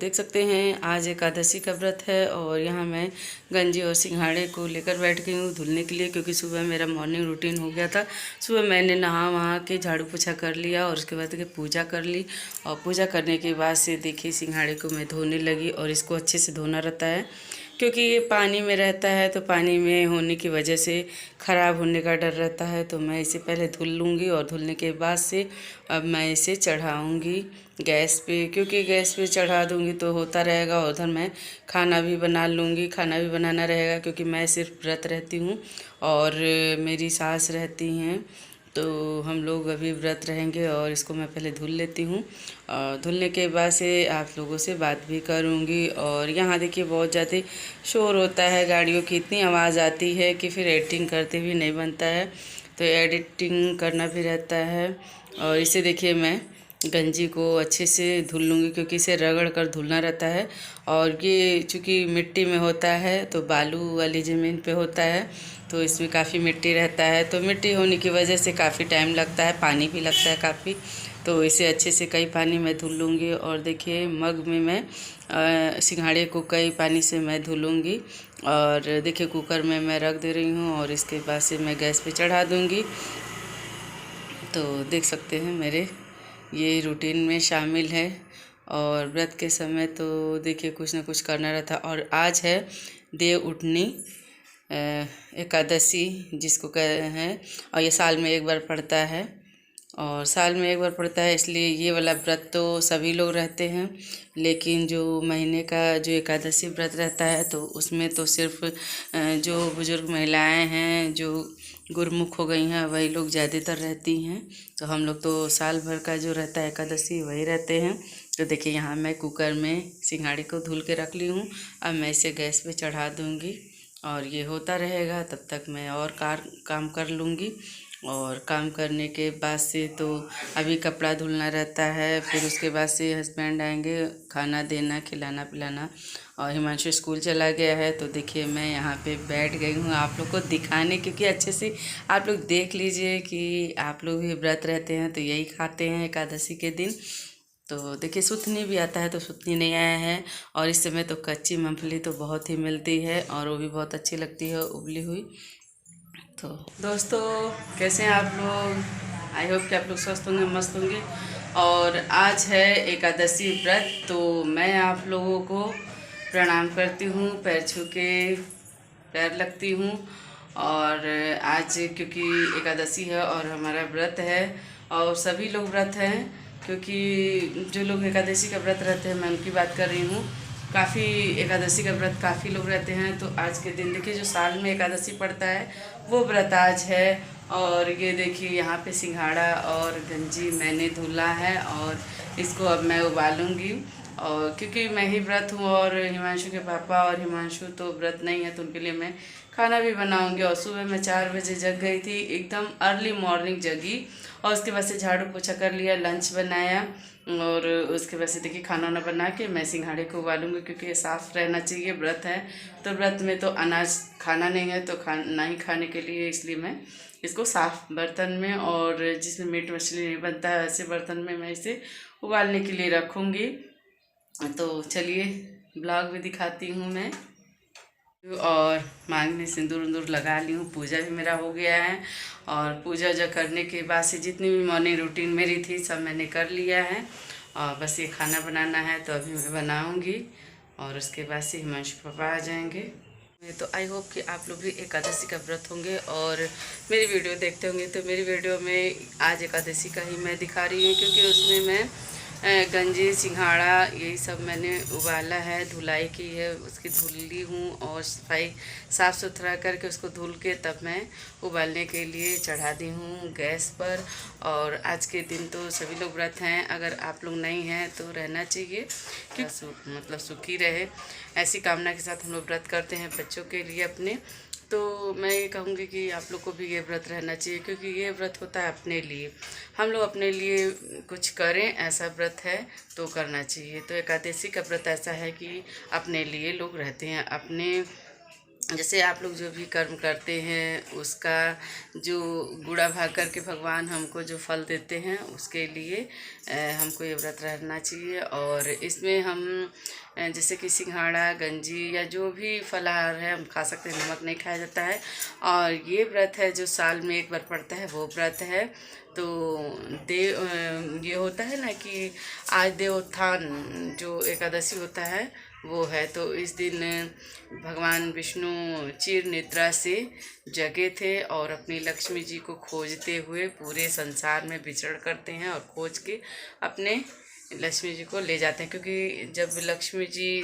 देख सकते हैं आज एकादशी का व्रत है और यहाँ मैं गंजी और सिंघाड़े को लेकर बैठ गई हूँ धुलने के लिए, क्योंकि सुबह मेरा मॉर्निंग रूटीन हो गया था। सुबह मैंने नहा वहा के झाड़ू पोछा कर लिया और उसके बाद पूजा कर ली। और पूजा करने के बाद से देखिए सिंघाड़े को मैं धोने लगी, और इसको अच्छे से धोना रहता है क्योंकि ये पानी में रहता है, तो पानी में होने की वजह से ख़राब होने का डर रहता है। तो मैं इसे पहले धुल लूँगी और धुलने के बाद से अब मैं इसे चढ़ाऊँगी गैस पे, क्योंकि गैस पे चढ़ा दूँगी तो होता रहेगा। उधर मैं खाना भी बना लूँगी, खाना भी बनाना रहेगा क्योंकि मैं सिर्फ व्रत रहती हूँ और मेरी सास रहती हैं, तो हम लोग अभी व्रत रहेंगे। और इसको मैं पहले धुल लेती हूँ और धुलने के बाद से आप लोगों से बात भी करूँगी। और यहाँ देखिए बहुत ज़्यादा शोर होता है, गाड़ियों की इतनी आवाज़ आती है कि फिर एडिटिंग करते भी नहीं बनता है, तो एडिटिंग करना भी रहता है। और इसे देखिए मैं गंजी को अच्छे से धुल लूँगी क्योंकि इसे रगड़ कर धुलना रहता है। और ये चूँकि मिट्टी में होता है तो बालू वाली ज़मीन पे होता है, तो इसमें काफ़ी मिट्टी रहता है, तो मिट्टी होने की वजह से काफ़ी टाइम लगता है, पानी भी लगता है काफ़ी। तो इसे अच्छे से कई पानी में धुल लूँगी। और देखिए मग में मैं सिंघाड़े को कई पानी से मैं धुलूँगी। और देखिए कुकर में मैं रख दे रही हूँ और इसके बाद से मैं गैस पे चढ़ा दूँगी। तो देख सकते हैं मेरे ये रूटीन में शामिल है। और व्रत के समय तो देखिए कुछ ना कुछ करना रहता। और आज है देव उठनी एकादशी जिसको कह हैं, और ये साल में एक बार पड़ता है, और साल में एक बार पड़ता है, इसलिए ये वाला व्रत तो सभी लोग रहते हैं। लेकिन जो महीने का जो एकादशी व्रत रहता है तो उसमें तो सिर्फ जो बुजुर्ग महिलाएं हैं जो गुरमुख हो गई हैं वही लोग ज़्यादातर रहती हैं। तो हम लोग तो साल भर का जो रहता है एकादशी वही रहते हैं। तो देखिए यहाँ मैं कुकर में सिंघाड़े को धुल के रख ली हूँ। अब मैं इसे गैस पे चढ़ा दूँगी और ये होता रहेगा, तब तक मैं और काम कर लूँगी। और काम करने के बाद से तो अभी कपड़ा धुलना रहता है, फिर उसके बाद से हस्बैंड आएंगे, खाना देना, खिलाना पिलाना। और हिमांशु स्कूल चला गया है, तो देखिए मैं यहाँ पे बैठ गई हूँ आप लोग को दिखाने, क्योंकि अच्छे से आप लोग देख लीजिए कि आप लोग भी व्रत रहते हैं तो यही खाते हैं एकादशी के दिन। तो देखिए सुथनी भी आता है, तो सुथनी नहीं आया है। और इस समय तो कच्ची मूंगफली तो बहुत ही मिलती है और वो भी बहुत अच्छी लगती है उबली हुई। तो दोस्तों कैसे हैं आप लोग? आई होप कि आप लोग स्वस्थ होंगे, मस्त होंगे। और आज है एकादशी व्रत, तो मैं आप लोगों को प्रणाम करती हूँ, पैर छू के पैर लगती हूँ। और आज क्योंकि एकादशी है और हमारा व्रत है, और सभी लोग व्रत हैं, क्योंकि जो लोग एकादशी का व्रत रहते हैं मैं उनकी बात कर रही हूँ। काफ़ी एकादशी का व्रत काफ़ी लोग रहते हैं, तो आज के दिन देखिए जो साल में एकादशी पड़ता है वो व्रत आज है। और ये देखिए यहाँ पे सिंघाड़ा और गंजी मैंने धुला है और इसको अब मैं उबालूँगी। और क्योंकि मैं ही व्रत हूँ और हिमांशु के पापा और हिमांशु तो व्रत नहीं है, तो उनके लिए मैं खाना भी बनाऊँगी। और सुबह मैं 4 बजे जग गई थी, एकदम अर्ली मॉर्निंग जगी, और उसके बाद से झाड़ू पोछा कर लिया, लंच बनाया, और उसके बाद से देखिए खाना वाना बना के मैं सिंघाड़े को उबालूँगी, क्योंकि ये साफ़ रहना चाहिए, व्रत है। तो व्रत में तो अनाज खाना नहीं है, तो नहीं खाने के लिए इसलिए मैं इसको साफ़ बर्तन में, और जिसमें मीट मछली नहीं बनता है ऐसे बर्तन में मैं इसे उबालने के लिए रखूँगी। तो चलिए ब्लॉग भी दिखाती हूँ मैं। और मांग में सिंदूर उंदूर लगा ली हूँ, पूजा भी मेरा हो गया है। और पूजा वूजा करने के बाद से जितनी भी मॉर्निंग रूटीन मेरी थी सब मैंने कर लिया है, और बस ये खाना बनाना है तो अभी मैं बनाऊँगी। और उसके बाद से हिमांशु पापा आ जाएंगे। तो आई होप कि आप लोग भी एकादशी का व्रत होंगे और मेरी वीडियो देखते होंगे। तो मेरी वीडियो में आज एकादशी का ही मैं दिखा रही हूँ, क्योंकि उसमें मैं गंजी सिंघाड़ा यही सब मैंने उबाला है, धुलाई की है, उसकी धुल ली हूँ और सफाई साफ़ सुथरा करके उसको धुल के तब मैं उबालने के लिए चढ़ा दी हूँ गैस पर। और आज के दिन तो सभी लोग व्रत हैं, अगर आप लोग नहीं हैं तो रहना चाहिए, क्योंकि मतलब सुखी रहे, ऐसी कामना के साथ हम लोग व्रत करते हैं बच्चों के लिए अपने। तो मैं ये कहूँगी कि आप लोग को भी ये व्रत रहना चाहिए, क्योंकि ये व्रत होता है अपने लिए, हम लोग अपने लिए कुछ करें, ऐसा व्रत है तो करना चाहिए। तो एकादशी का व्रत ऐसा है कि अपने लिए लोग रहते हैं, अपने जैसे आप लोग जो भी कर्म करते हैं उसका जो गुड़ा भाग करके भगवान हमको जो फल देते हैं उसके लिए हमको ये व्रत रहना चाहिए। और इसमें हम जैसे कि सिंघाड़ा गंजी या जो भी फलाहार है हम खा सकते हैं, नमक नहीं खाया जाता है। और ये व्रत है जो साल में एक बार पड़ता है वो व्रत है। तो ये होता है ना कि आज देवोत्थान जो एकादशी होता है वो है। तो इस दिन भगवान विष्णु चिर निद्रा से जगे थे और अपनी लक्ष्मी जी को खोजते हुए पूरे संसार में विचरण करते हैं और खोज के अपने लक्ष्मी जी को ले जाते हैं। क्योंकि जब लक्ष्मी जी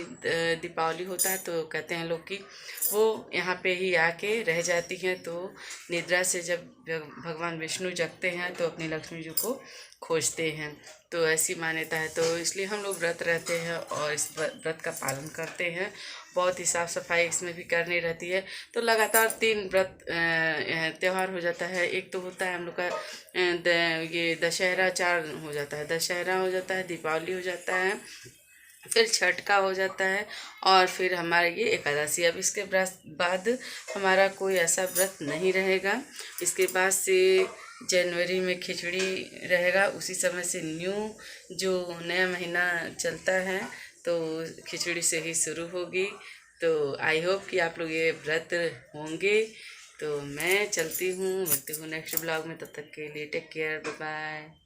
दीपावली होता है तो कहते हैं लोग कि वो यहाँ पे ही आके रह जाती हैं। तो निद्रा से जब भगवान विष्णु जगते हैं तो अपनी लक्ष्मी जी को खोजते हैं। तो ऐसी मान्यता है। तो इसलिए हम लोग व्रत रहते हैं और इस व्रत का पालन करते हैं। बहुत ही साफ़ सफाई इसमें भी करनी रहती है। तो लगातार 3 व्रत त्यौहार हो जाता है। एक तो होता है हम लोग का ये दशहरा, 4 हो जाता है, दशहरा हो जाता है, दीपावली हो जाता है, फिर छठ का हो जाता है और फिर हमारा ये एकादशी। अब इसके बाद हमारा कोई ऐसा व्रत नहीं रहेगा। इसके बाद से जनवरी में खिचड़ी रहेगा। उसी समय से न्यू जो नया महीना चलता है तो खिचड़ी से ही शुरू होगी। तो आई होप कि आप लोग ये व्रत होंगे। तो मैं चलती हूँ, मिलती हूँ नेक्स्ट ब्लॉग में। तब तक के लिए टेक केयर, बाय बाय।